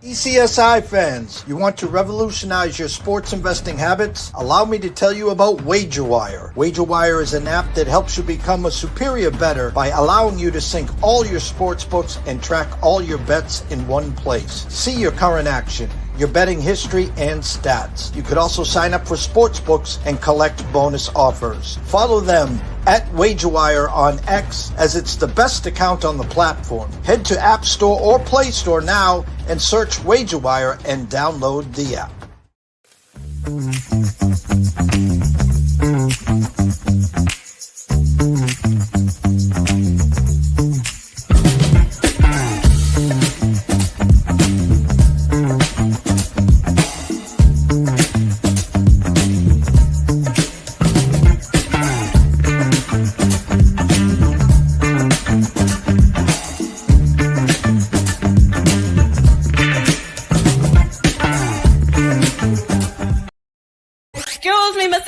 ECSI fans, you want to revolutionize your sports investing habits? Allow me to tell you about WagerWire. WagerWire is an app that helps you become a superior bettor by allowing you to sync all your sports books and track all your bets in one place. See your current action, your betting history, and stats. You could also sign up for sports books and collect bonus offers. Follow them at WagerWire on X, as it's the best account on the platform. Head to App Store or Play Store now and search WagerWire and download the app.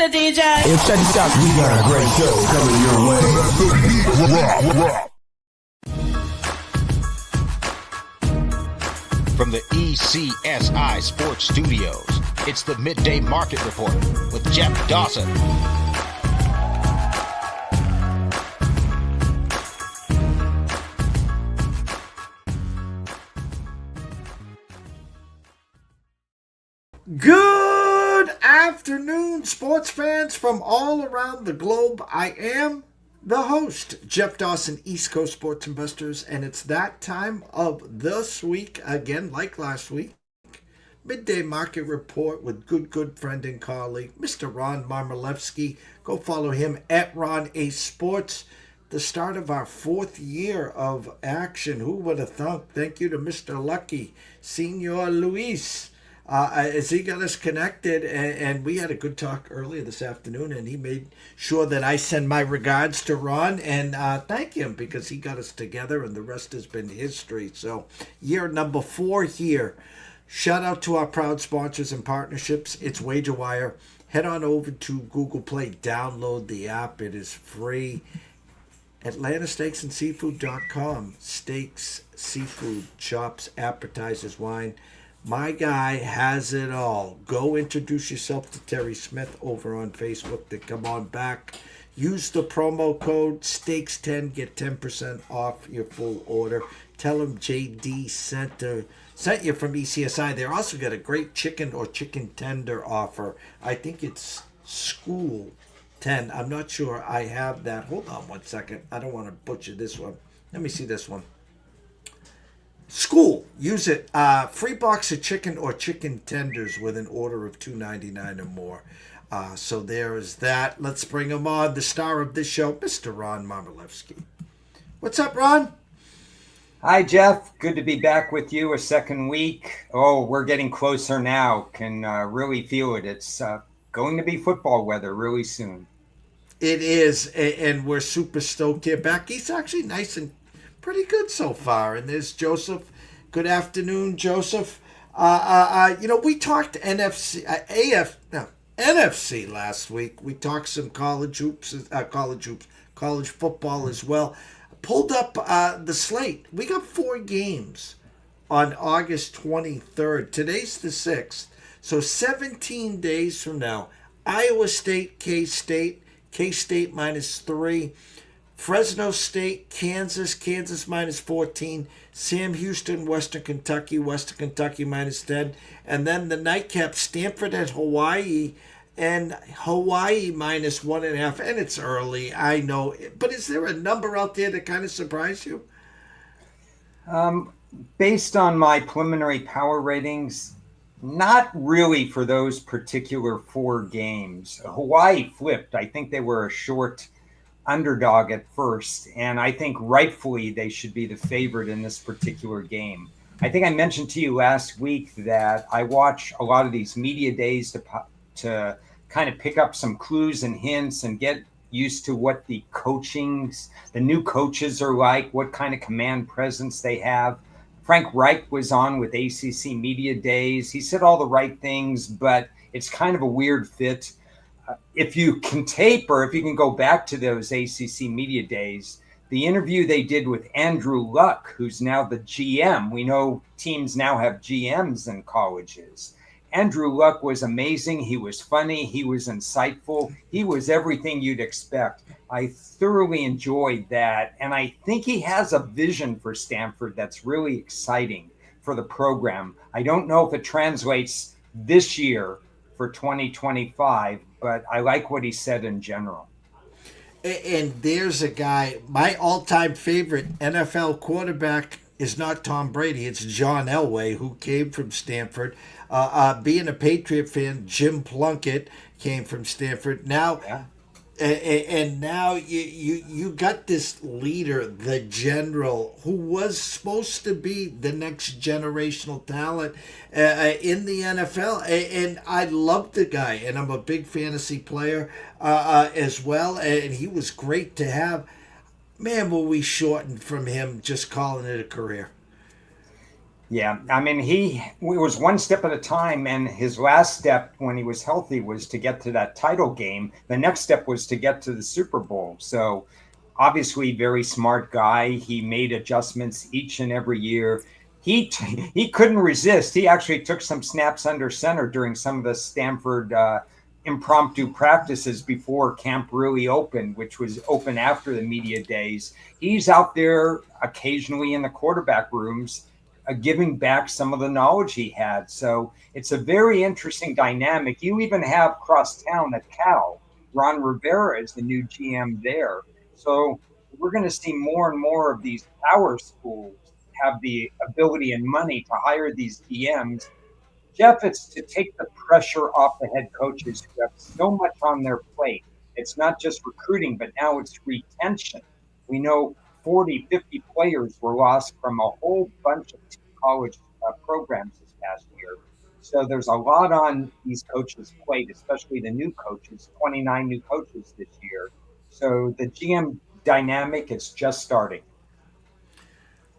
DJ. Hey, check this out. We got a great show coming your way. From the ECSI Sports Studios, it's the Midday Market Report with Jeff Dawson. Good afternoon, sports fans from all around the globe. I am the host, Jeff Dawson, East Coast Sports Investors, and it's that time of this week, again, like last week, Midday Market Report with good friend and colleague, Mr. Ron Marmolevsky. Go follow him at Ron A Sports. The start of our fourth year of action. Who would have thunk? Thank you to Mr. Lucky, Senor Luis. As he got us connected, and we had a good talk earlier this afternoon, and he made sure that I send my regards to Ron and thank him because he got us together, and the rest has been history. So year number 4 here. Shout out to our proud sponsors and partnerships. It's WagerWire. Head on over to Google Play. Download the app. It is free. AtlantaSteaksAndSeafood.com. Steaks, seafood, chops, appetizers, wine. My guy has it all. Go introduce yourself to Terry Smith over on Facebook. To come on back. Use the promo code STEAKS10. Get 10% off your full order. Tell them JD sent you from ECSI. They also got a great chicken or chicken tender offer. I think it's School 10. I'm not sure I have that. Hold on one second. I don't want to butcher this one. Let me see this one. School, use it. Free box of chicken or chicken tenders with an order of $2.99 or more. So there is that. Let's bring him on. The star of this show, Mr. Ron Marmolevsky. What's up, Ron? Hi, Jeff. Good to be back with you a second week. Oh, we're getting closer now. Can really feel it. It's going to be football weather really soon. It is, and we're super stoked here. Becky's actually nice and pretty good so far. And there's Joseph. Good afternoon, Joseph. We talked NFC last week. We talked some college football as well. Pulled up the slate. We got 4 games on August 23rd. Today's the 6th. So 17 days from now, Iowa State, K-State -3. Fresno State, Kansas -14. Sam Houston, Western Kentucky -10. And then the nightcap, Stanford at Hawaii, and Hawaii -1.5. And it's early, I know. But is there a number out there that kind of surprised you? Based on my preliminary power ratings, not really for those particular 4 games. Hawaii flipped. I think they were a short underdog at first, and I think rightfully they should be the favorite in this particular game. I think I mentioned to you last week that I watch a lot of these media days to kind of pick up some clues and hints and get used to what the new coaches are like, what kind of command presence they have. Frank Reich was on with ACC Media Days. He said all the right things, but it's kind of a weird fit. If you can tape or if you can go back to those ACC Media Days, The interview they did with Andrew Luck, who's now the GM. We know teams now have GMs in colleges. Andrew Luck was amazing. He was funny. He was insightful. He was everything you'd expect. I thoroughly enjoyed that. And I think he has a vision for Stanford that's really exciting for the program. I don't know if it translates this year for 2025, but I like what he said in general. And there's a guy, my all-time favorite NFL quarterback is not Tom Brady. It's John Elway, who came from Stanford. Being a Patriot fan, Jim Plunkett came from Stanford. Now, Yeah. and now you got this leader, the general, who was supposed to be the next generational talent in the NFL. And I love the guy, and I'm a big fantasy player as well. And he was great to have. Man, will we shorten from him just calling it a career? Yeah, I mean, he was one step at a time, and his last step when he was healthy was to get to that title game. The next step was to get to the Super Bowl. So, obviously, very smart guy. He made adjustments each and every year. He couldn't resist. He actually took some snaps under center during some of the Stanford impromptu practices before camp really opened, which was open after the media days. He's out there occasionally in the quarterback rooms giving back some of the knowledge he had. So it's a very interesting dynamic. You even have cross town at Cal. Ron Rivera is the new GM there. So we're going to see more and more of these power schools have the ability and money to hire these GMs. Jeff, it's to take the pressure off the head coaches who have so much on their plate. It's not just recruiting, but now it's retention. We know 40, 50 players were lost from a whole bunch of college programs this past year. So there's a lot on these coaches' plate, especially the new coaches, 29 new coaches this year. So the GM dynamic is just starting.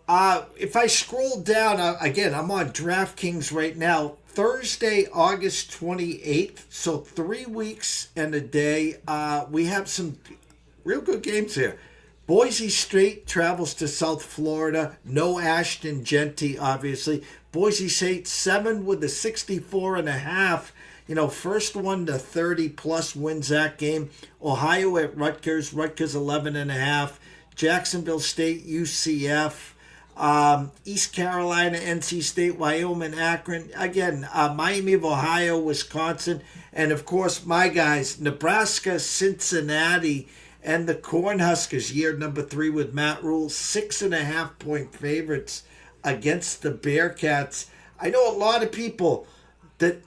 If I scroll down, again, I'm on DraftKings right now. Thursday, August 28th. So 3 weeks and a day. We have some real good games here. Boise State travels to South Florida. No Ashton Genty, obviously. Boise State 7 with a 64.5. First one to 30 plus wins that game. Ohio at Rutgers. Rutgers 11.5. Jacksonville State, UCF. East Carolina, NC State, Wyoming, Akron. Again, Miami of Ohio, Wisconsin. And, of course, my guys, Nebraska, Cincinnati, and the Cornhuskers, year number 3 with Matt Rule, 6.5-point favorites against the Bearcats. I know a lot of people that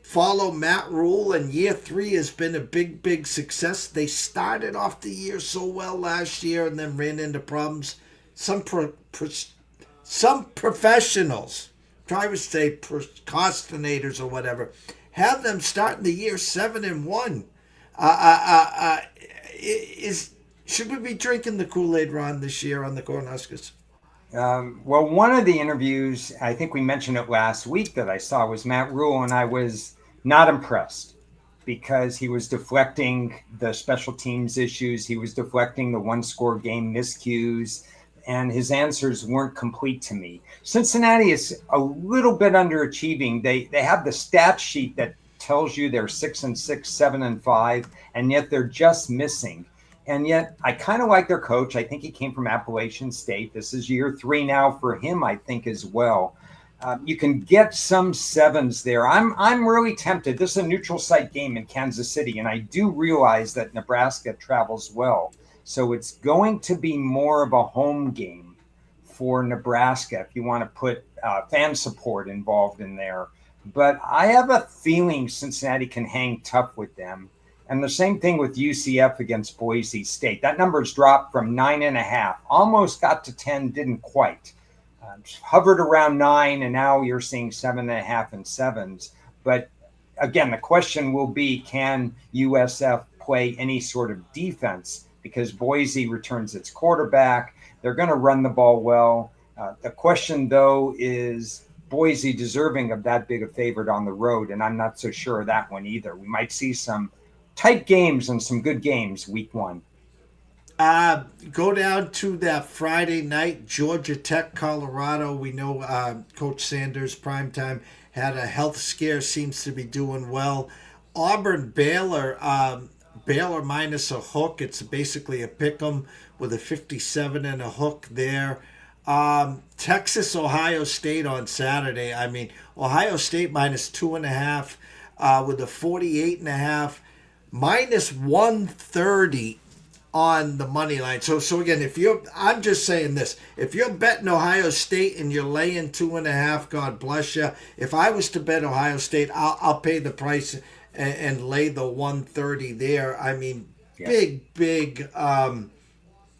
follow Matt Rule, and year 3 has been a big, big success. They started off the year so well last year and then ran into problems. Some professionals, try to say procrastinators or whatever, have them starting the year 7-1. Should we be drinking the Kool-Aid, Ron, this year on the Cornhuskers? Well, one of the interviews, I think we mentioned it last week, that I saw was Matt Rule, and I was not impressed because he was deflecting the special teams issues. He was deflecting the one-score game miscues, and his answers weren't complete to me. Cincinnati is a little bit underachieving. They have the stat sheet that tells you they're 6-6, 7-5, and yet they're just missing. And yet I kind of like their coach. I think he came from Appalachian State. This is year 3 now for him, I think, as well. You can get some 7s there. I'm really tempted. This is a neutral site game in Kansas City, and I do realize that Nebraska travels well. So it's going to be more of a home game for Nebraska if you want to put fan support involved in there. But I have a feeling Cincinnati can hang tough with them. And the same thing with UCF against Boise State. That number's dropped from 9.5, almost got to 10, didn't quite. Hovered around 9, and now you're seeing 7.5 and 7s. But again, the question will be, can USF play any sort of defense? Because Boise returns its quarterback. They're going to run the ball well. The question, though, is Boise deserving of that big a favorite on the road? And I'm not so sure of that one either. We might see some tight games and some good games week 1. Go down to that Friday night, Georgia Tech, Colorado. We know Coach Sanders, primetime, had a health scare, seems to be doing well. Auburn, Baylor, Baylor minus a hook. It's basically a pick 'em with a 57 and a hook there. Texas, Ohio State on Saturday. I mean, Ohio State minus 2.5 with a 48 and a half, minus 130 on the money line. So again, I'm just saying this, if you're betting Ohio State and you're laying 2.5, God bless you. If I was to bet Ohio State, I'll pay the price and lay the 130 there. I mean, big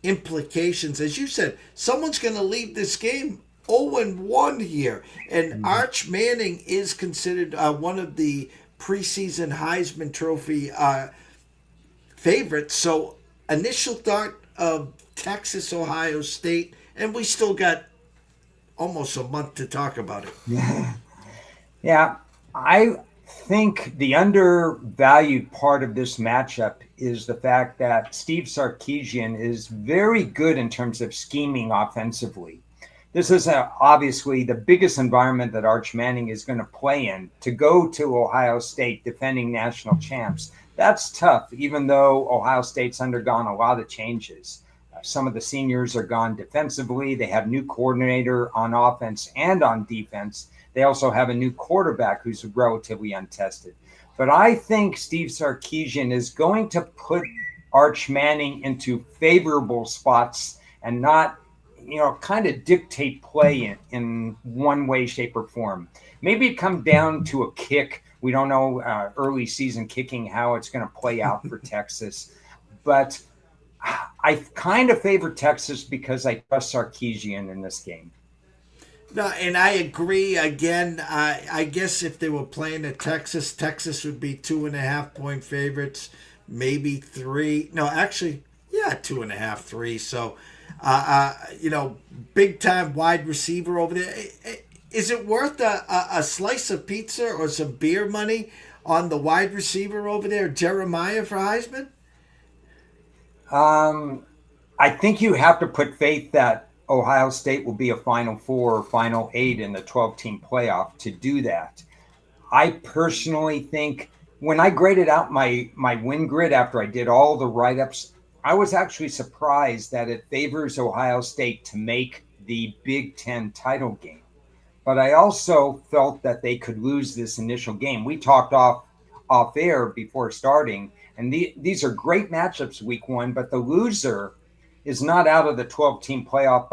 implications. As you said, someone's going to leave this game 0-1 here. And Arch Manning is considered one of the preseason Heisman Trophy favorites. So initial thought of Texas, Ohio State, and we still got almost a month to talk about it. Yeah, I think the undervalued part of this matchup is the fact that Steve Sarkisian is very good in terms of scheming offensively. This is obviously the biggest environment that Arch Manning is going to play in. To go to Ohio State defending national champs, that's tough, even though Ohio State's undergone a lot of changes. Some of the seniors are gone defensively. They have new coordinator on offense and on defense. They also have a new quarterback who's relatively untested. But I think Steve Sarkisian is going to put Arch Manning into favorable spots and not, kind of dictate play in one way, shape, or form. Maybe it come down to a kick. We don't know early season kicking, how it's going to play out for Texas. But I kind of favor Texas because I trust Sarkisian in this game. No, and I agree. Again, I guess if they were playing at Texas, Texas would be 2.5-point favorites, maybe 3. No, actually, 2.5, 3. So, big time wide receiver over there. Is it worth a slice of pizza or some beer money on the wide receiver over there, Jeremiah, for Heisman? I think you have to put faith that Ohio State will be a Final Four or Final 8 in the 12-team playoff to do that. I personally think when I graded out my win grid after I did all the write-ups, I was actually surprised that it favors Ohio State to make the Big Ten title game. But I also felt that they could lose this initial game. We talked off air before starting, and these are great matchups week 1, but the loser is not out of the 12-team playoff.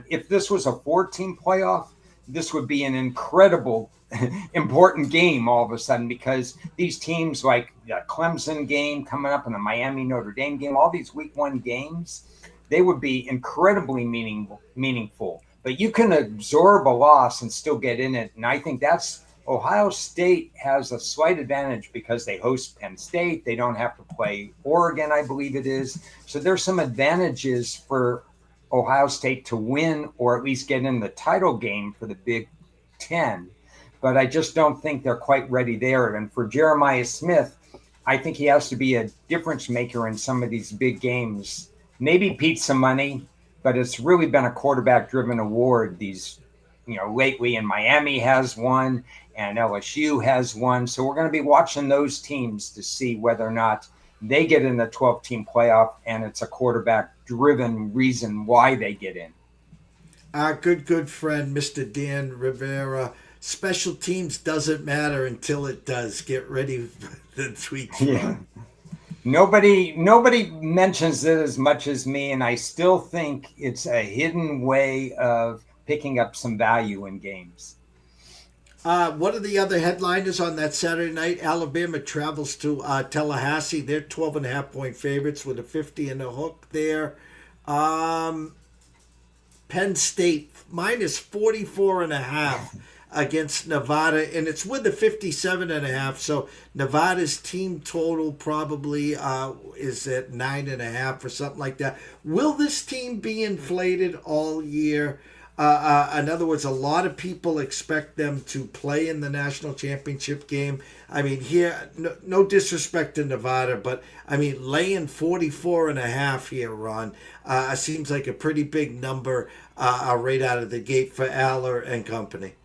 If this was a 4-team playoff, this would be an incredible, important game all of a sudden, because these teams like the Clemson game coming up and the Miami Notre Dame game, all these week 1 games, they would be incredibly meaningful. But you can absorb a loss and still get in it. And I think that's Ohio State has a slight advantage because they host Penn State. They don't have to play Oregon, I believe it is. So there's some advantages for Ohio State to win or at least get in the title game for the Big Ten. But I just don't think they're quite ready there. And for Jeremiah Smith, I think he has to be a difference maker in some of these big games. Maybe pizza money, but it's really been a quarterback-driven award lately, and Miami has one and LSU has one. So we're going to be watching those teams to see whether or not they get in the 12-team playoff, and it's a quarterback-driven reason why they get in. Our good friend, Mr. Dan Rivera. Special teams doesn't matter until it does. Get ready for the tweets. Yeah. Nobody mentions it as much as me, and I still think it's a hidden way of picking up some value in games. One of the other headliners on that Saturday night, Alabama travels to Tallahassee. They're 12.5-point favorites with a 50 and a hook there. Penn State minus 44.5 against Nevada, and it's with the 57.5. So Nevada's team total probably is at 9.5 or something like that. Will this team be inflated all year? In other words, a lot of people expect them to play in the national championship game. I mean, here, no disrespect to Nevada, but I mean, laying 44.5 here, Ron, seems like a pretty big number right out of the gate for Aller and company.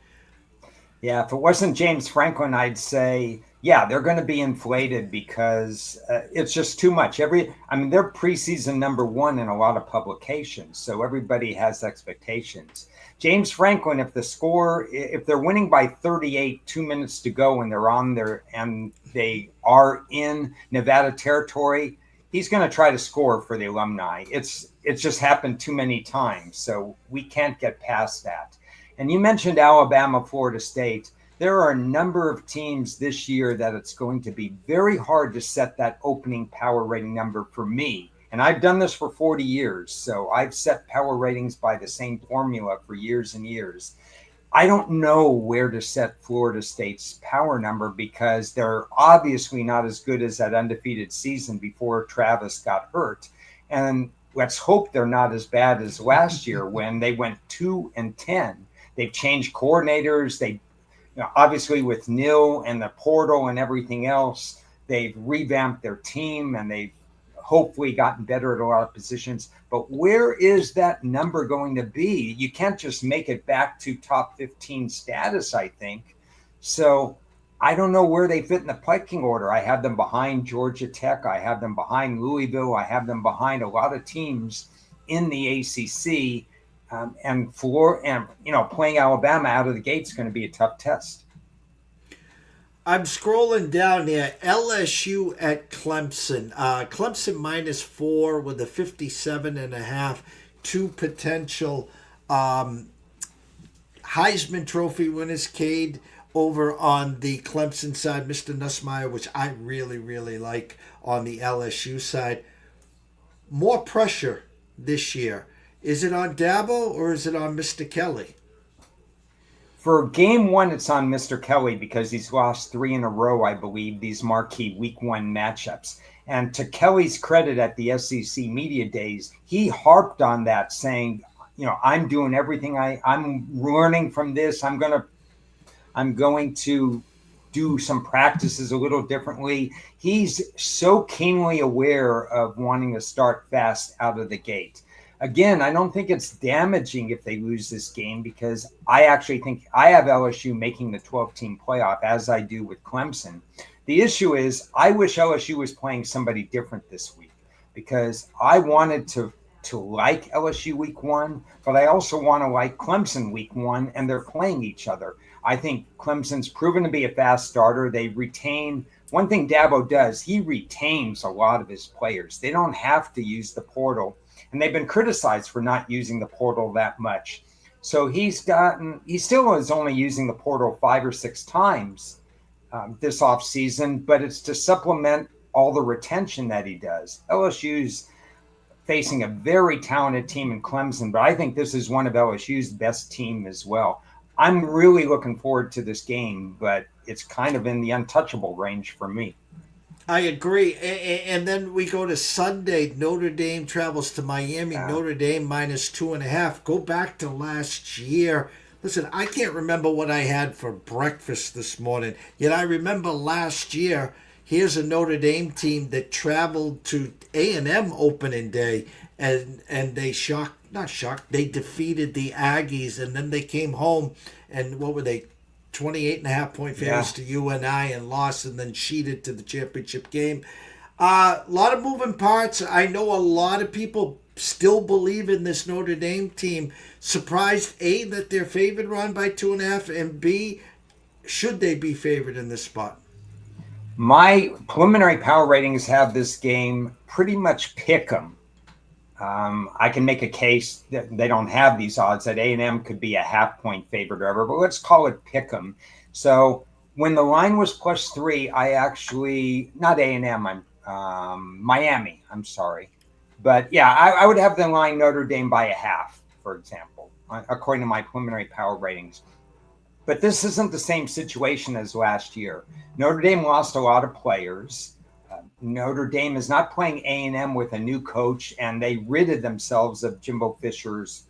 Yeah, if it wasn't James Franklin, I'd say, yeah, they're going to be inflated because it's just too much. I mean, they're preseason #1 in a lot of publications, so everybody has expectations. James Franklin, if they're winning by 38, 2 minutes to go, and they're on there and they are in Nevada territory, he's going to try to score for the alumni. It's just happened too many times, so we can't get past that. And you mentioned Alabama, Florida State. There are a number of teams this year that it's going to be very hard to set that opening power rating number for me. And I've done this for 40 years, so I've set power ratings by the same formula for years and years. I don't know where to set Florida State's power number because they're obviously not as good as that undefeated season before Travis got hurt. And let's hope they're not as bad as last year when they went 2-10. They've changed coordinators. Obviously with Nil and the portal and everything else, they've revamped their team and they've hopefully gotten better at a lot of positions. But where is that number going to be? You can't just make it back to top 15 status, I think. So I don't know where they fit in the pecking order. I have them behind Georgia Tech. I have them behind Louisville. I have them behind a lot of teams in the ACC. And playing Alabama out of the gate is going to be a tough test. I'm scrolling down here. LSU at Clemson. Clemson -4 with a 57.5. Two potential Heisman Trophy winners. Cade over on the Clemson side. Mr. Nussmeier, which I really, really like on the LSU side. More pressure this year. Is it on Dabo or is it on Mr. Kelly? For game one, it's on Mr. Kelly because he's lost 3 in a row, I believe, these marquee week 1 matchups. And to Kelly's credit at the SEC Media Days, he harped on that saying, I'm doing everything I'm learning from this. I'm going to do some practices a little differently. He's so keenly aware of wanting to start fast out of the gate. Again, I don't think it's damaging if they lose this game because I actually think I have LSU making the 12-team playoff as I do with Clemson. The issue is I wish LSU was playing somebody different this week because I wanted to like LSU week 1, but I also want to like Clemson week 1, and they're playing each other. I think Clemson's proven to be a fast starter. They retain one thing Dabo does. He retains a lot of his players. They don't have to use the portal. And they've been criticized for not using the portal that much. So he still is only using the portal 5 or 6 times this offseason, but it's to supplement all the retention that he does. LSU's facing a very talented team in Clemson, but I think this is one of LSU's best team as well. I'm really looking forward to this game, but it's kind of in the untouchable range for me. I agree. And then we go to Sunday. Notre Dame travels to Miami. Notre Dame -2.5. Go back to last year. Listen, I can't remember what I had for breakfast this morning. Yet I remember last year, here's a Notre Dame team that traveled to A&M opening day. And they they defeated the Aggies. And then they came home. And what were they? 28.5-point favorites to UNI and lost and then cheated to the championship game. A lot of moving parts. I know a lot of people still believe in this Notre Dame team. Surprised, A, that they're favored, Ron, by 2.5, and B, should they be favored in this spot? My preliminary power ratings have this game pretty much pick 'em. I can make a case that they don't have these odds, that A&M could be a half-point favorite or whatever, but let's call it pick 'em. So when the line was +3, I actually, not A&M, Miami, I'm sorry. But yeah, I would have the line Notre Dame by a half, for example, according to my preliminary power ratings. But this isn't the same situation as last year. Notre Dame lost a lot of players. Notre Dame is not playing A&M with a new coach, and they ridded themselves of Jimbo Fisher's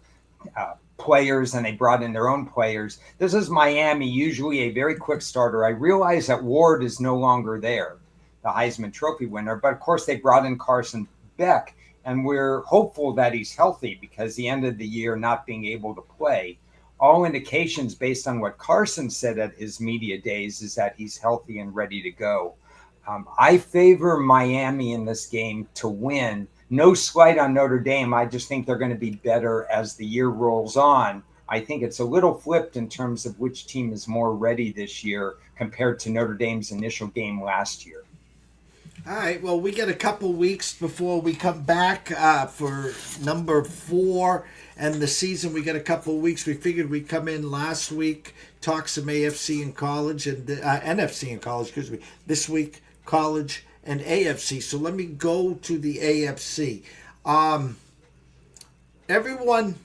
players and they brought in their own players. This is Miami, usually a very quick starter. I realize that Ward is no longer there, the Heisman Trophy winner, but of course they brought in Carson Beck, and we're hopeful that he's healthy because the end of the year not being able to play. All indications based on what Carson said at his media days is that he's healthy and ready to go. I favor Miami in this game to win. No slight on Notre Dame. I just think they're going to be better as the year rolls on. I think it's a little flipped in terms of which team is more ready this year compared to Notre Dame's initial game last year. All right, well, we get a couple weeks before we come back for number 4 and the season. We got a couple weeks. We figured we'd come in last week, talk some AFC and college, and NFC and college, excuse me. This week, college and AFC. So let me go to the AFC. Everyone,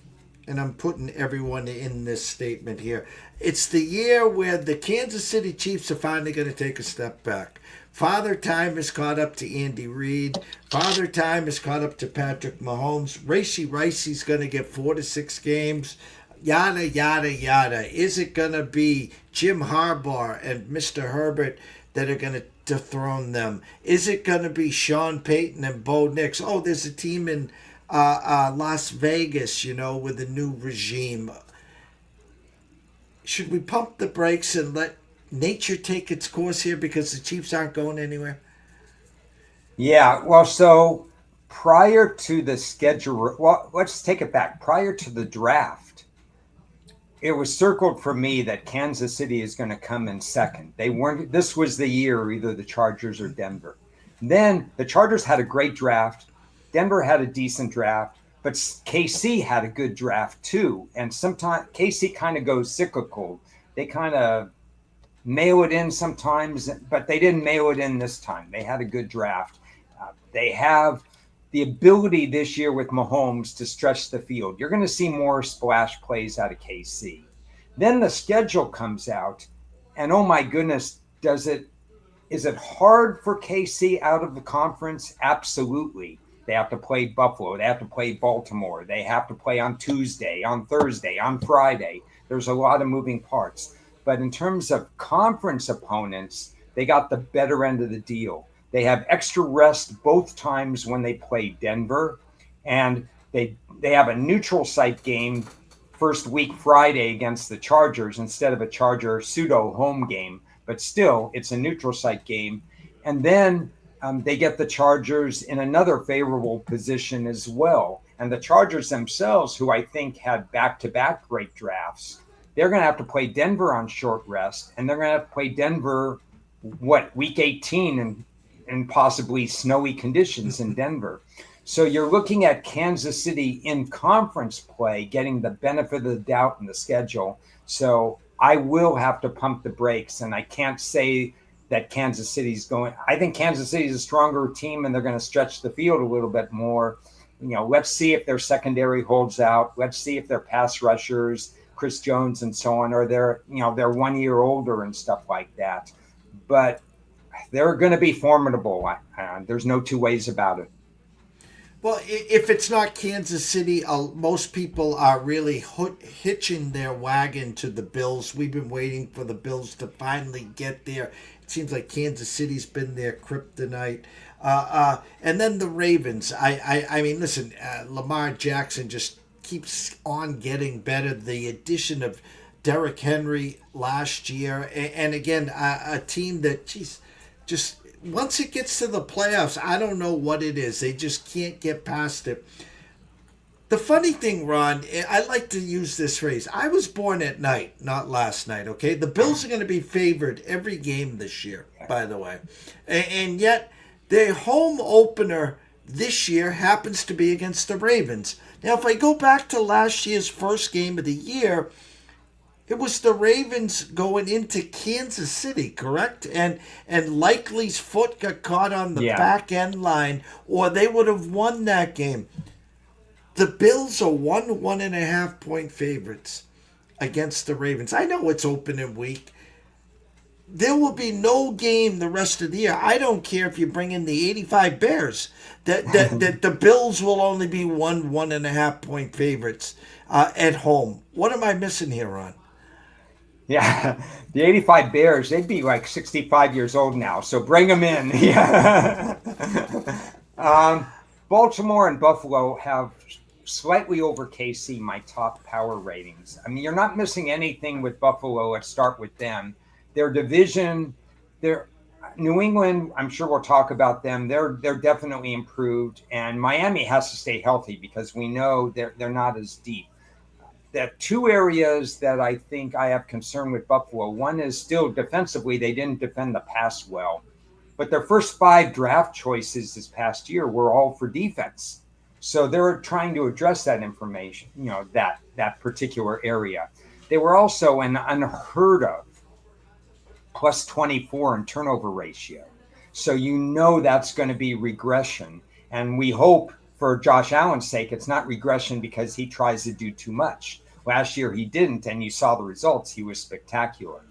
and I'm putting everyone in this statement here, it's the year where the Kansas City Chiefs are finally going to take a step back. Father Time is caught up to Andy Reid. Father Time is caught up to Patrick Mahomes. Ricey's going to get 4 to 6 games. Yada, yada, yada. Is it going to be Jim Harbaugh and Mr. Herbert that are going to dethrone them? Is it going to be Sean Payton and Bo Nix? Oh, there's a team in Las Vegas, with a new regime. Should we pump the brakes and let nature take its course here because the Chiefs aren't going anywhere? Yeah, well, so prior to the schedule, well, let's take it back. Prior to the draft, it was circled for me that Kansas City is going to come in second. This was the year, either the Chargers or Denver. Then the Chargers had a great draft. Denver had a decent draft, but KC had a good draft too. And sometimes KC kind of goes cyclical. They kind of mail it in sometimes, but they didn't mail it in this time. They had a good draft. They have the ability this year with Mahomes to stretch the field. You're going to see more splash plays out of KC. Then the schedule comes out, and oh my goodness, is it hard for KC out of the conference? Absolutely. They have to play Buffalo. They have to play Baltimore. They have to play on Tuesday, on Thursday, on Friday. There's a lot of moving parts. But in terms of conference opponents, they got the better end of the deal. They have extra rest both times when they play Denver, and they have a neutral site game first week Friday against the Chargers instead of a Charger pseudo home game. But still, it's a neutral site game. And then they get the Chargers in another favorable position as well. And the Chargers themselves, who I think had back-to-back great drafts, they're going to have to play Denver on short rest, and they're going to have to play Denver, week 18 in possibly snowy conditions in Denver. So you're looking at Kansas City in conference play, getting the benefit of the doubt in the schedule. So I will have to pump the brakes, and I can't say that Kansas City's going. I think Kansas City is a stronger team, and they're going to stretch the field a little bit more. Let's see if their secondary holds out. Let's see if their pass rushers, Chris Jones and so on, or they're 1 year older and stuff like that. But they're going to be formidable. There's no two ways about it. Well, if it's not Kansas City, most people are really hitching their wagon to the Bills. We've been waiting for the Bills to finally get there. It seems like Kansas City's been their kryptonite. And then the Ravens. I mean, listen, Lamar Jackson just keeps on getting better. The addition of Derrick Henry last year, and again, a team that, just once it gets to the playoffs, I don't know what it is. They just can't get past it. The funny thing, Ron, I like to use this phrase. I was born at night, not last night, okay? The Bills are going to be favored every game this year, by the way. And yet, their home opener this year happens to be against the Ravens. Now, if I go back to last year's first game of the year, it was the Ravens going into Kansas City, correct? And Likely's foot got caught on the back end line, or they would have won that game. The Bills are 1.5 point favorites against the Ravens. I know it's opening week. there will be no game the rest of the year. I don't care if you bring in the 85 Bears. That the Bills will only be 1.5 point favorites at home. What am I missing here, Ron? Yeah, the 85 Bears, they'd be like 65 years old now, so bring them in. Yeah. Baltimore and Buffalo have slightly over KC my top power ratings. I mean, you're not missing anything with Buffalo. Let's start with them. Their division, their New England, I'm sure we'll talk about them. They're definitely improved, and Miami has to stay healthy because we know they're not as deep. The two areas that I think I have concern with Buffalo, one is still defensively, they didn't defend the pass well. But their first 5 draft choices this past year were all for defense. So they're trying to address that information, that particular area. They were also an unheard of plus 24 in turnover ratio. So that's going to be regression. And we hope for Josh Allen's sake, it's not regression because he tries to do too much. Last year he didn't, and you saw the results. He was spectacular.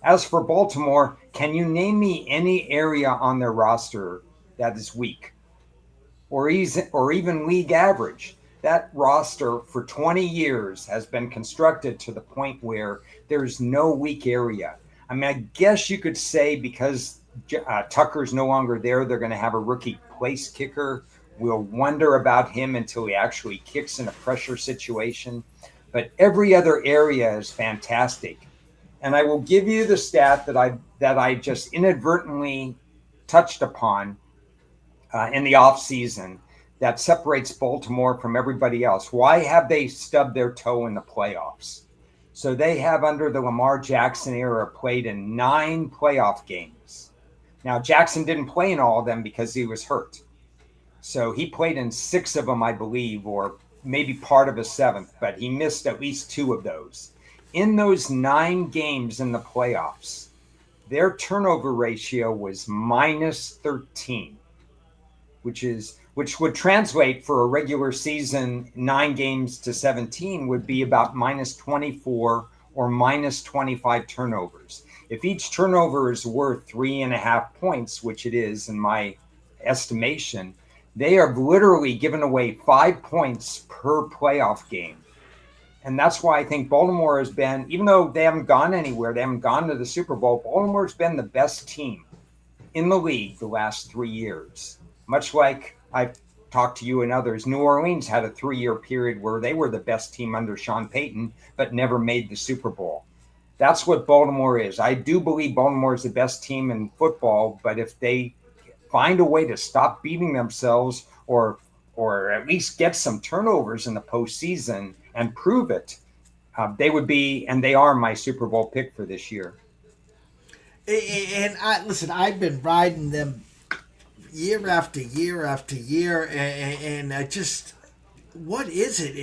As for Baltimore, can you name me any area on their roster that is weak or even league average? That roster for 20 years has been constructed to the point where there's no weak area. I mean, I guess you could say because Tucker's no longer there, they're going to have a rookie place kicker. We'll wonder about him until he actually kicks in a pressure situation. But every other area is fantastic. And I will give you the stat that I just inadvertently touched upon in the offseason that separates Baltimore from everybody else. Why have they stubbed their toe in the playoffs? So they have, under the Lamar Jackson era, played in 9 playoff games. Now, Jackson didn't play in all of them because he was hurt. So he played in 6 of them, I believe, or maybe part of a 7th, but he missed at least 2 of those. In those 9 games in the playoffs, their turnover ratio was minus 13, which would translate for a regular season 9 games to 17 would be about minus 24 or minus 25 turnovers. If each turnover is worth 3.5 points, which it is in my estimation, they have literally given away 5 points per playoff game. And that's why I think Baltimore has been, even though they haven't gone anywhere, they haven't gone to the Super Bowl, Baltimore's been the best team in the league the last 3 years. Much like I've talked to you and others, New Orleans had a 3-year period where they were the best team under Sean Payton, but never made the Super Bowl. That's what Baltimore is. I do believe Baltimore is the best team in football, but if they find a way to stop beating themselves or at least get some turnovers in the postseason and prove it, they would be, and they are, my Super Bowl pick for this year. And I've been riding them year after year after year, and I just, what is it?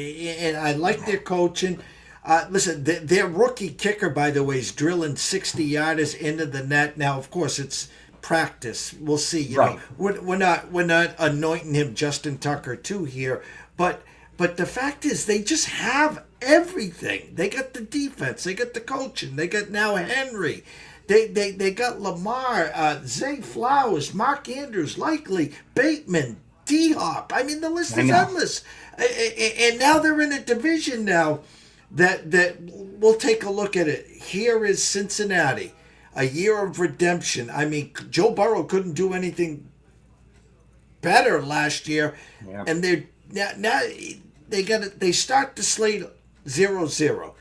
And I like their coaching. Their rookie kicker, by the way, is drilling 60-yarders into the net. Now, of course, it's practice. We'll see. You know, we're not anointing him Justin Tucker too here, but the fact is they just have everything. They got the defense, they got the coaching, they got now Henry, they got Lamar, Zay Flowers, Mark Andrews, Likely, Bateman, D-Hop. I mean, the list is endless. And now they're in a division now that we'll take a look at it. Here is Cincinnati. A year of redemption. I mean, Joe Burrow couldn't do anything better last year, and they're now they start the slate 0-0.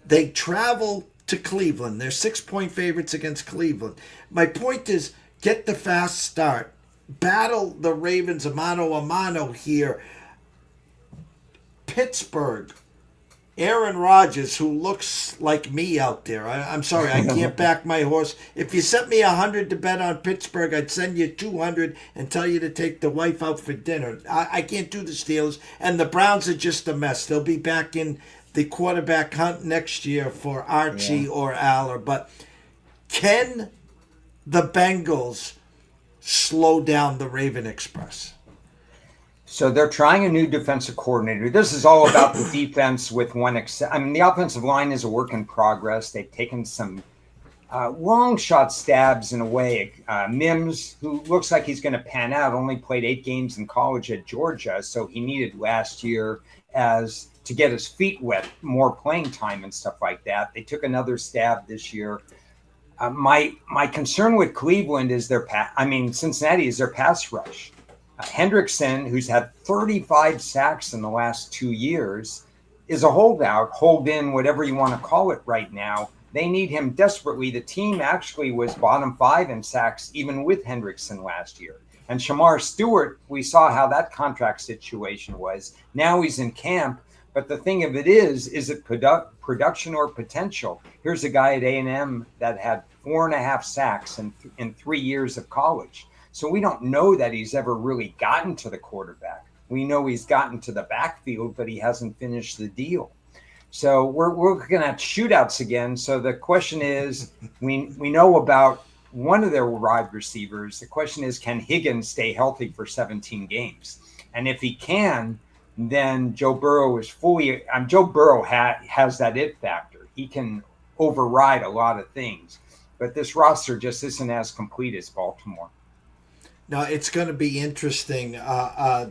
They travel to Cleveland. They're 6-point favorites against Cleveland. My point is, get the fast start, battle the Ravens mano a mano here. Pittsburgh. Aaron Rodgers, who looks like me out there. I'm sorry, I can't back my horse. If you sent me 100 to bet on Pittsburgh, I'd send you 200 and tell you to take the wife out for dinner. I can't do the Steelers. And the Browns are just a mess. They'll be back in the quarterback hunt next year for Archie or Aller. But can the Bengals slow down the Raven Express? So they're trying a new defensive coordinator. This is all about the defense with one exception. I mean, the offensive line is a work in progress. They've taken some long shot stabs in a way. Mims, who looks like he's going to pan out, only played 8 games in college at Georgia, so he needed last year as to get his feet wet, more playing time and stuff like that. They took another stab this year. My concern with Cleveland is Cincinnati is their pass rush. Hendrickson, who's had 35 sacks in the last 2 years, is a holdout, hold in, whatever you want to call it right now. They need him desperately. The team actually was bottom 5 in sacks, even with Hendrickson last year. And Shamar Stewart, we saw how that contract situation was. Now he's in camp. But the thing of it is it production or potential? Here's a guy at A&M that had 4.5 sacks in 3 years of college. So we don't know that he's ever really gotten to the quarterback. We know he's gotten to the backfield, but he hasn't finished the deal. So we're looking at shootouts again. So the question is, we know about one of their wide receivers. The question is, can Higgins stay healthy for 17 games? And if he can, then Joe Burrow is fully – Joe Burrow has that it factor. He can override a lot of things. But this roster just isn't as complete as Baltimore. No, it's going to be interesting,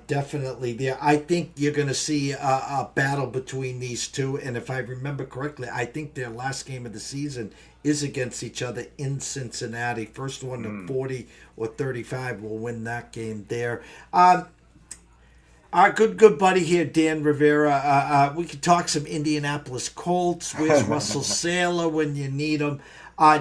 definitely there. I think you're going to see a battle between these two. And if I remember correctly, I think their last game of the season is against each other in Cincinnati. First one to 40 or 35 will win that game there. Our good buddy here, Dan Rivera. We could talk some Indianapolis Colts. Where's Russell Saylor when you need him?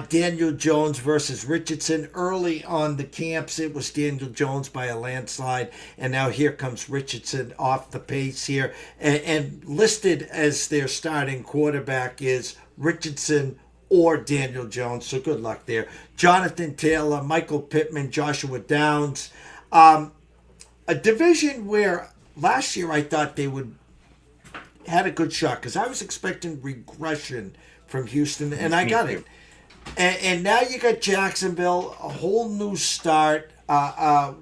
Daniel Jones versus Richardson. Early on the camps, it was Daniel Jones by a landslide, and now here comes Richardson off the pace here. And listed as their starting quarterback is Richardson or Daniel Jones, so good luck there. Jonathan Taylor, Michael Pittman, Joshua Downs. A division where last year I thought they had a good shot, because I was expecting regression from Houston, and I got it. And now you got Jacksonville, a whole new start.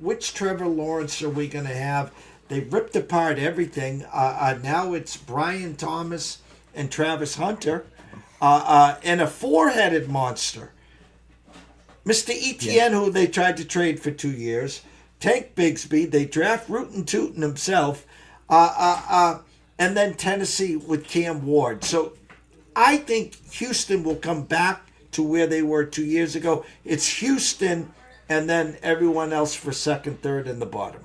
Which Trevor Lawrence are we going to have? They ripped apart everything. Now it's Brian Thomas and Travis Hunter, and a 4-headed monster. Mr. Etienne, who they tried to trade for 2 years. Tank Bigsby. They draft Rootin' Tootin' himself. And then Tennessee with Cam Ward. So I think Houston will come back to where they were 2 years ago. It's Houston and then everyone else for second, third, and the bottom.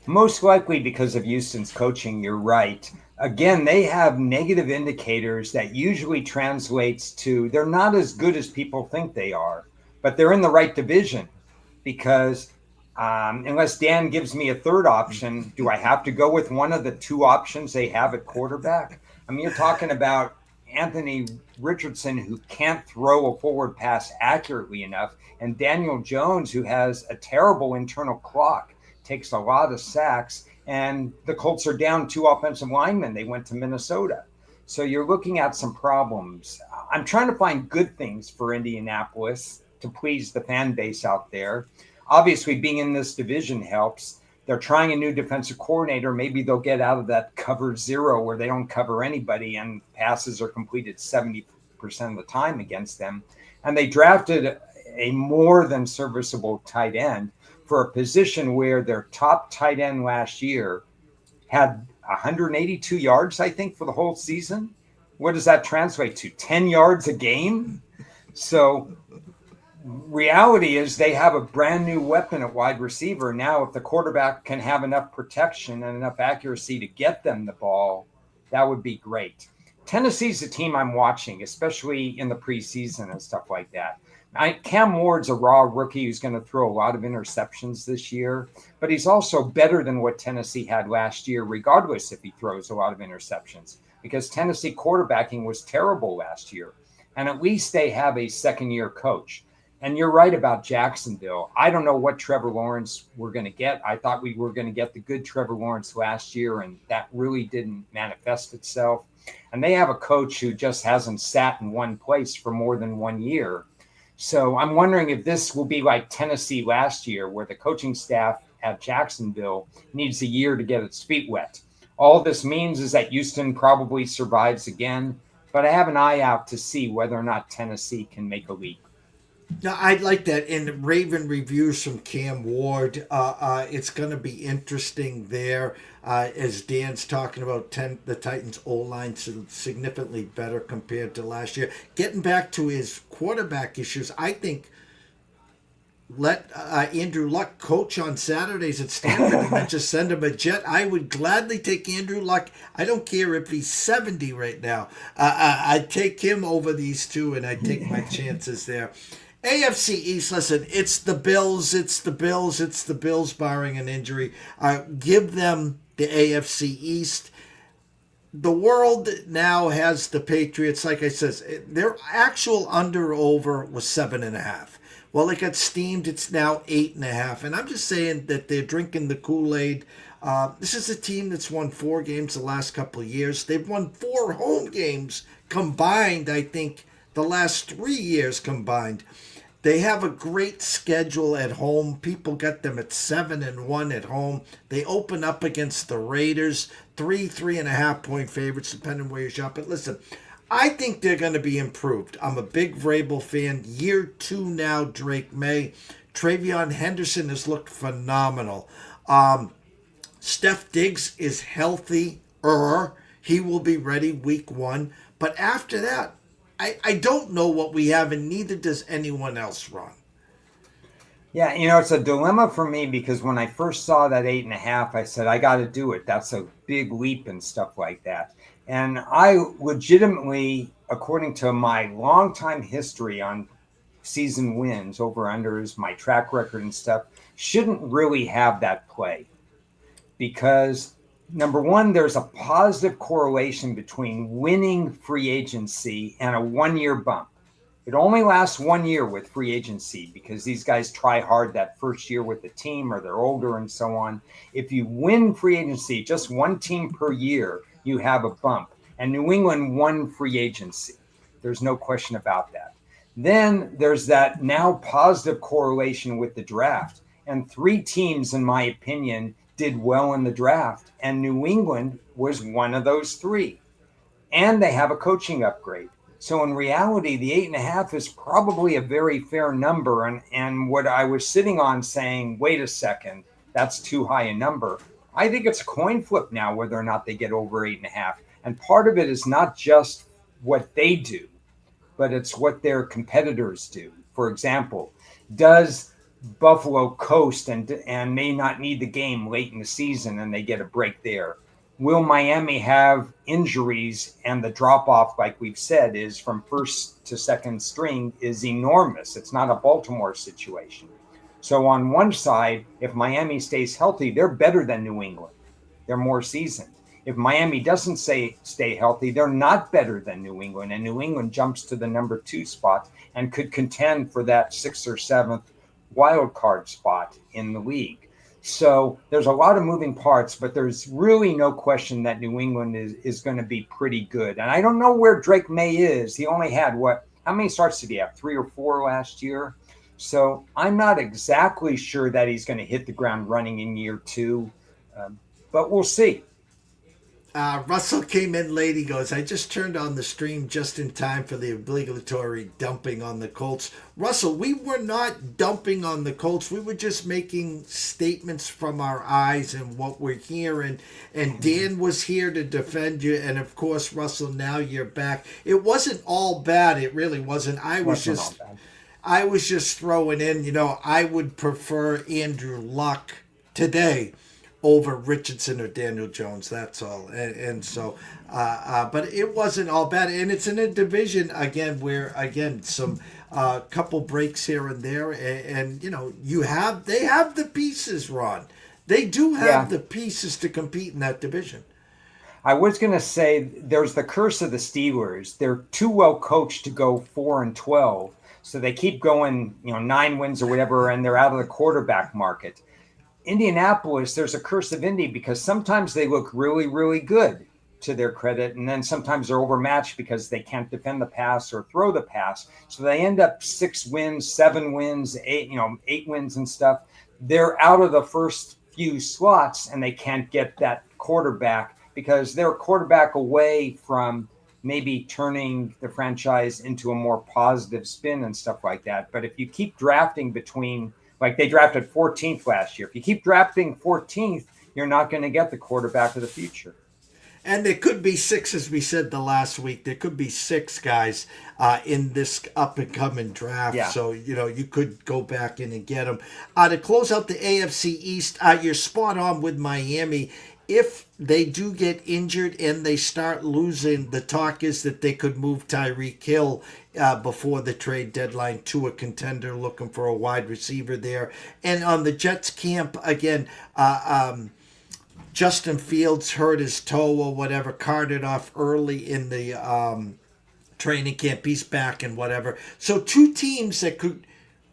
Most likely because of Houston's coaching, you're right. Again, they have negative indicators that usually translates to they're not as good as people think they are, but they're in the right division because unless Dan gives me a third option, do I have to go with one of the 2 options they have at quarterback? I mean, you're talking about Anthony Richardson, who can't throw a forward pass accurately enough, and Daniel Jones, who has a terrible internal clock, takes a lot of sacks, and the Colts are down 2 offensive linemen. They went to Minnesota. So you're looking at some problems. I'm trying to find good things for Indianapolis to please the fan base out there. Obviously, being in this division helps. They're trying a new defensive coordinator. Maybe they'll get out of that cover 0 where they don't cover anybody and passes are completed 70% of the time against them. And they drafted a more than serviceable tight end for a position where their top tight end last year had 182 yards, I think, for the whole season. What does that translate to? 10 yards a game? So reality is they have a brand new weapon at wide receiver. Now, if the quarterback can have enough protection and enough accuracy to get them the ball, that would be great. Tennessee's a team I'm watching, especially in the preseason and stuff like that. Cam Ward's a raw rookie who's going to throw a lot of interceptions this year, but he's also better than what Tennessee had last year, regardless if he throws a lot of interceptions, because Tennessee quarterbacking was terrible last year. And at least they have a second-year coach. And you're right about Jacksonville. I don't know what Trevor Lawrence we're going to get. I thought we were going to get the good Trevor Lawrence last year, and that really didn't manifest itself. And they have a coach who just hasn't sat in one place for more than 1 year. So I'm wondering if this will be like Tennessee last year, where the coaching staff at Jacksonville needs a year to get its feet wet. All this means is that Houston probably survives again. but I have an eye out to see whether or not Tennessee can make a leap. No, I'd like that. And Raven reviews from Cam Ward. It's going to be interesting there as Dan's talking about the Titans' O-line significantly better compared to last year. Getting back to his quarterback issues, I think let Andrew Luck coach on Saturdays at Stanford and then just send him a jet. I would gladly take Andrew Luck. I don't care if he's 70 right now. I'd take him over these two, and I'd take my chances there. AFC East, listen, it's the Bills, it's the Bills barring an injury. Give them the AFC East. The world now has the Patriots, like I said, their actual under-over was 7.5. Well, it got steamed. It's now 8.5. And I'm just saying that they're drinking the Kool-Aid. This is a team that's won 4 games the last couple of years. They've won 4 home games combined, I think, the last 3 years combined. They have a great schedule at home. People got them at 7-1 at home. They open up against the Raiders, 3.5 point favorites, depending where you shop. But listen, I think they're going to be improved. I'm a big Vrabel fan. Year 2 now, Drake May. Travion Henderson has looked phenomenal. Steph Diggs is healthy. He will be ready week 1. But after that, I don't know what we have, and neither does anyone else, Ron. Yeah, it's a dilemma for me because when I first saw that 8.5, I said, I got to do it. That's a big leap and stuff like that. And I legitimately, according to my longtime history on season wins, over-unders, my track record and stuff, shouldn't really have that play. Because, number one, there's a positive correlation between winning free agency and a 1-year bump. It only lasts 1 year with free agency because these guys try hard that first year with the team or they're older and so on. If you win free agency, just one team per year, you have a bump. And New England won free agency. There's no question about that. Then there's that now positive correlation with the draft. And 3 teams, in my opinion, did well in the draft. And New England was one of those 3. And they have a coaching upgrade. So in reality, the 8.5 is probably a very fair number. And what I was sitting on saying, wait a second, that's too high a number. I think it's a coin flip now whether or not they get over 8.5. And part of it is not just what they do, but it's what their competitors do. For example, does Buffalo coast and may not need the game late in the season and they get a break there? Will Miami have injuries? And the drop-off, like we've said, is from first to second string is enormous. It's not a Baltimore situation. So on one side, if Miami stays healthy, they're better than New England. They're more seasoned. If Miami doesn't stay healthy, they're not better than New England. And New England jumps to the number 2 spot and could contend for that 6th or 7th wild card spot in the league. So there's a lot of moving parts, but there's really no question that New England is going to be pretty good. And I don't know where Drake May is. He only had how many starts did he have? 3 or 4 last year. So I'm not exactly sure that he's going to hit the ground running in year 2, but we'll see. Russell came in late. He goes, I just turned on the stream just in time for the obligatory dumping on the Colts. Russell, we were not dumping on the Colts. We were just making statements from our eyes and what we're hearing. And Dan was here to defend you. And, of course, Russell, now you're back. It wasn't all bad. It really wasn't. I was just throwing in, I would prefer Andrew Luck today over Richardson or Daniel Jones, that's all. And so, but it wasn't all bad. And it's in a division, again, where, some couple breaks here and there. And they have the pieces, Ron. They do have the pieces to compete in that division. I was going to say there's the curse of the Steelers. They're too well coached to go 4-12. So they keep going, 9 wins or whatever, and they're out of the quarterback market. Indianapolis, there's a curse of Indy because sometimes they look really, really good to their credit. And then sometimes they're overmatched because they can't defend the pass or throw the pass. So they end up 6 wins, 7 wins, 8 wins and stuff. They're out of the first few slots and they can't get that quarterback because they're a quarterback away from maybe turning the franchise into a more positive spin and stuff like that. But if you keep drafting like they drafted 14th last year, if you keep drafting 14th, you're not going to get the quarterback of the future. And there could be six, as we said the last week. There could be six guys in this up and coming draft. Yeah. So, you could go back in and get them. To close out the AFC East, you're spot on with Miami. If they do get injured and they start losing, the talk is that they could move Tyreek Hill before the trade deadline to a contender looking for a wide receiver there. And on the Jets camp, again, Justin Fields hurt his toe or whatever, carted off early in the training camp. He's back and whatever. So two teams that could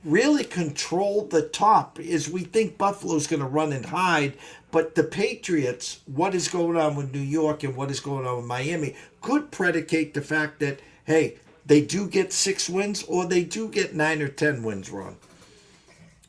really control the top is we think Buffalo's going to run and hide. But the Patriots, what is going on with New York and what is going on with Miami, could predicate the fact that, hey, they do get 6 wins or they do get 9 or 10 wins, Ron.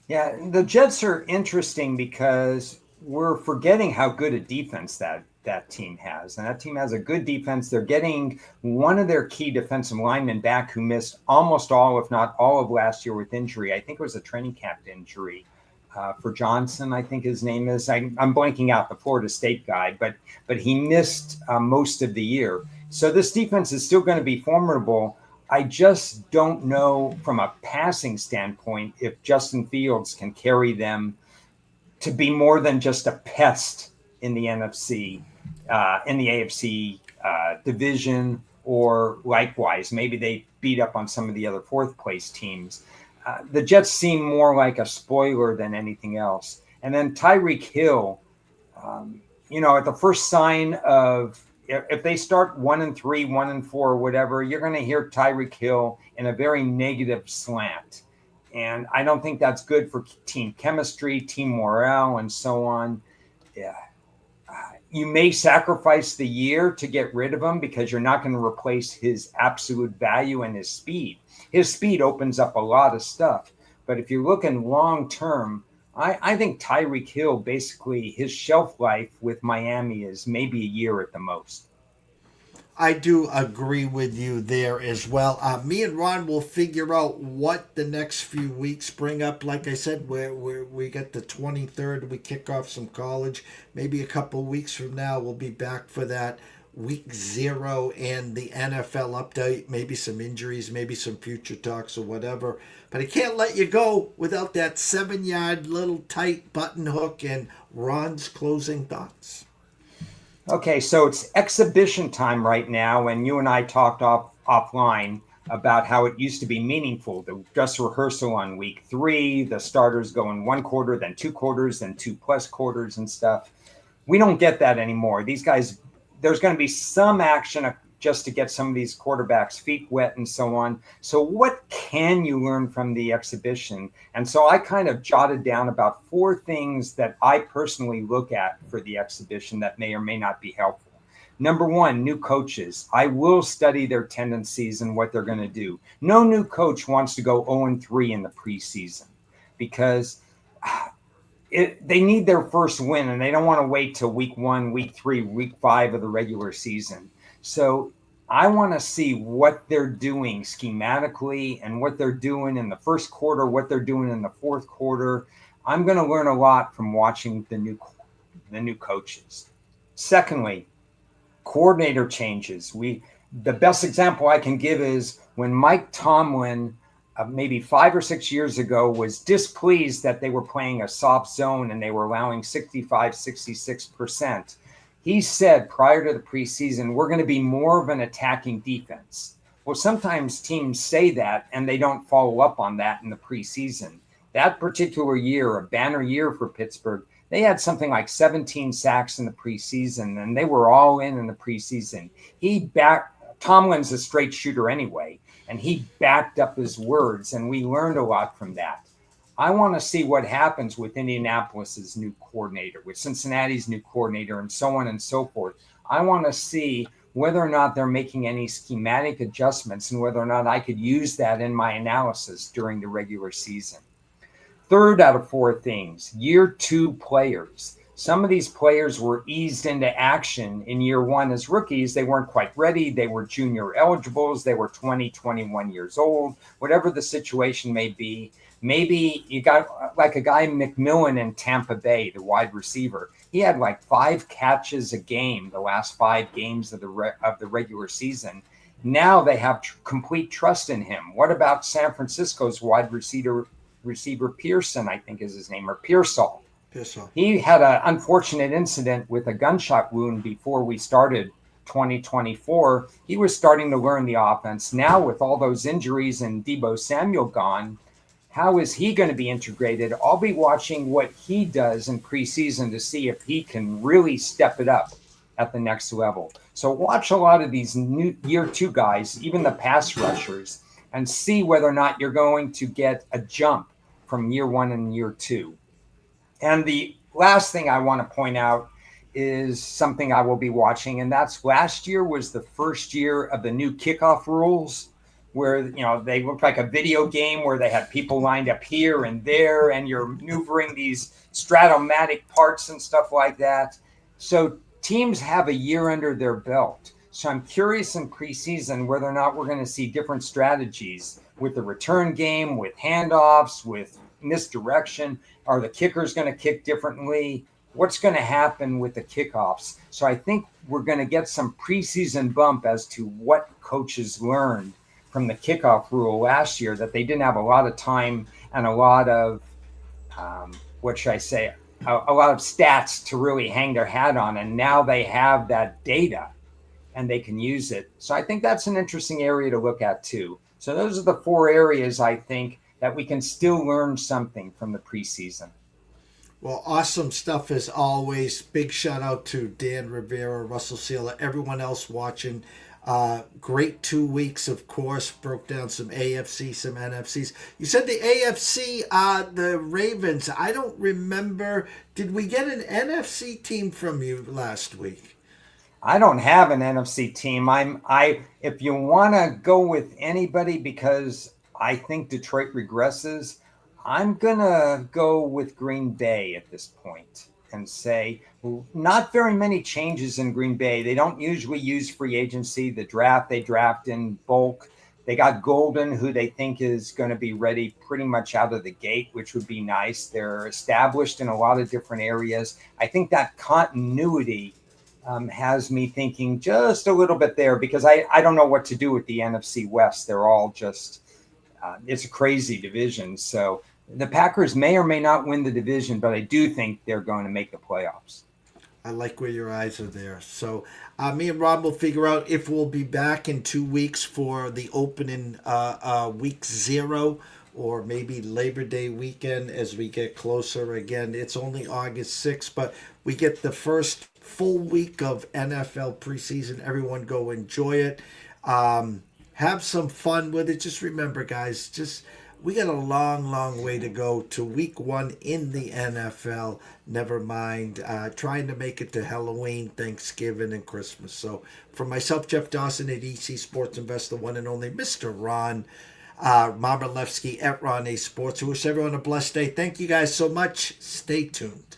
Yeah, the Jets are interesting because we're forgetting how good a defense that team has. And that team has a good defense. They're getting one of their key defensive linemen back who missed almost all, if not all, of last year with injury. I think it was a training camp injury for Johnson, I think his name is. I'm blanking out, the Florida State guy, but he missed most of the year. So this defense is still going to be formidable. I just don't know from a passing standpoint if Justin Fields can carry them to be more than just a pest in the NFC, in the AFC division, or likewise, maybe they beat up on some of the other fourth place teams. The Jets seem more like a spoiler than anything else. And then Tyreek Hill, at the first sign of, if they start 1-3, 1-4, whatever, you're going to hear Tyreek Hill in a very negative slant. And I don't think that's good for team chemistry, team morale, and so on. Yeah. You may sacrifice the year to get rid of him because you're not going to replace his absolute value and his speed. His speed opens up a lot of stuff. But if you're looking long term, I think Tyreek Hill, basically his shelf life with Miami is maybe a year at the most. I do agree with you there as well. Me and Ron will figure out what the next few weeks bring up. Like I said, we get the 23rd. We kick off some college. Maybe a couple weeks from now, we'll be back for that week 0 and the NFL update. Maybe some injuries, maybe some future talks or whatever. But I can't let you go without that 7-yard little tight button hook and Ron's closing thoughts. Okay, so it's exhibition time right now, and you and I talked offline about how it used to be meaningful, the dress rehearsal on week 3, the starters going 1 quarter, then 2 quarters, then 2+ quarters and stuff. We don't get that anymore. These guys, there's going to be some action just to get some of these quarterbacks' feet wet and so on. So what can you learn from the exhibition? And so I kind of jotted down about 4 things that I personally look at for the exhibition that may or may not be helpful. Number 1, new coaches. I will study their tendencies and what they're going to do. No new coach wants to go 0-3 in the preseason because they need their first win and they don't want to wait till week 1, week 3, week 5 of the regular season. So I want to see what they're doing schematically and what they're doing in the first quarter, what they're doing in the fourth quarter. I'm going to learn a lot from watching the new coaches. Secondly, coordinator changes. The best example I can give is when Mike Tomlin, maybe 5 or 6 years ago, was displeased that they were playing a soft zone and they were allowing 65, 66%. He said prior to the preseason, we're going to be more of an attacking defense. Well, sometimes teams say that and they don't follow up on that in the preseason. That particular year, a banner year for Pittsburgh, they had something like 17 sacks in the preseason, and they were all in the preseason. Tomlin's a straight shooter anyway, and he backed up his words, and we learned a lot from that. I want to see what happens with Indianapolis's new coordinator, with Cincinnati's new coordinator, and so on and so forth. I want to see whether or not they're making any schematic adjustments and whether or not I could use that in my analysis during the regular season. Third out of 4 things, year 2 players. some of these players were eased into action in year one as rookies. They weren't quite ready. They were junior eligibles. They were 20, 21 years old, whatever the situation may be. Maybe you got like a guy McMillan in Tampa Bay, the wide receiver. He had like 5 catches a game the last 5 games of the regular season. Now they have complete trust in him. What about San Francisco's wide receiver Pearson, I think is his name, or Pearsall? Pearsall. He had an unfortunate incident with a gunshot wound before we started 2024. He was starting to learn the offense. Now with all those injuries and Deebo Samuel gone, how is he going to be integrated? I'll be watching what he does in preseason to see if he can really step it up at the next level. So watch a lot of these new year 2 guys, even the pass rushers, and see whether or not you're going to get a jump from year 1 and year 2. And the last thing I want to point out is something I will be watching, and that's last year was the first year of the new kickoff rules, where they looked like a video game where they had people lined up here and there, and you're maneuvering these stratomatic parts and stuff like that. So teams have a year under their belt. So I'm curious in preseason whether or not we're going to see different strategies with the return game, with handoffs, with misdirection. Are the kickers going to kick differently? What's going to happen with the kickoffs? So I think we're going to get some preseason bump as to what coaches learned from the kickoff rule last year, that they didn't have a lot of time and a lot of, a lot of stats to really hang their hat on. And now they have that data and they can use it. So I think that's an interesting area to look at too. So those are the 4 areas I think that we can still learn something from the preseason. Well, awesome stuff as always. Big shout out to Dan Rivera, Russell Sealer, everyone else watching. Great 2 weeks, of course. Broke down some AFC, some NFCs. You said the AFC, the Ravens. I don't remember. Did we get an NFC team from you last week? I don't have an NFC team. If you want to go with anybody, because I think Detroit regresses, I'm going to go with Green Bay at this point and say not very many changes in Green Bay. They don't usually use free agency. The draft, they draft in bulk. They got Golden, who they think is going to be ready pretty much out of the gate, which would be nice. They're established in a lot of different areas. I think that continuity has me thinking just a little bit there, because I don't know what to do with the NFC West. They're all just, it's a crazy division. So the Packers may or may not win the division, but I do think they're going to make the playoffs. I like where your eyes are there. So me and Rob will figure out if we'll be back in 2 weeks for the opening week 0, or maybe Labor Day weekend as we get closer. Again, it's only August 6th, but we get the first full week of NFL preseason. Everyone go enjoy it. Have some fun with it. Just remember, guys, we got a long, long way to go to week 1 in the NFL. Never mind trying to make it to Halloween, Thanksgiving, and Christmas. So for myself, Jeff Dawson at EC Sports Investor, one and only Mr. Ron Marmalewski at Ron A Sports. I wish everyone a blessed day. Thank you guys so much. Stay tuned.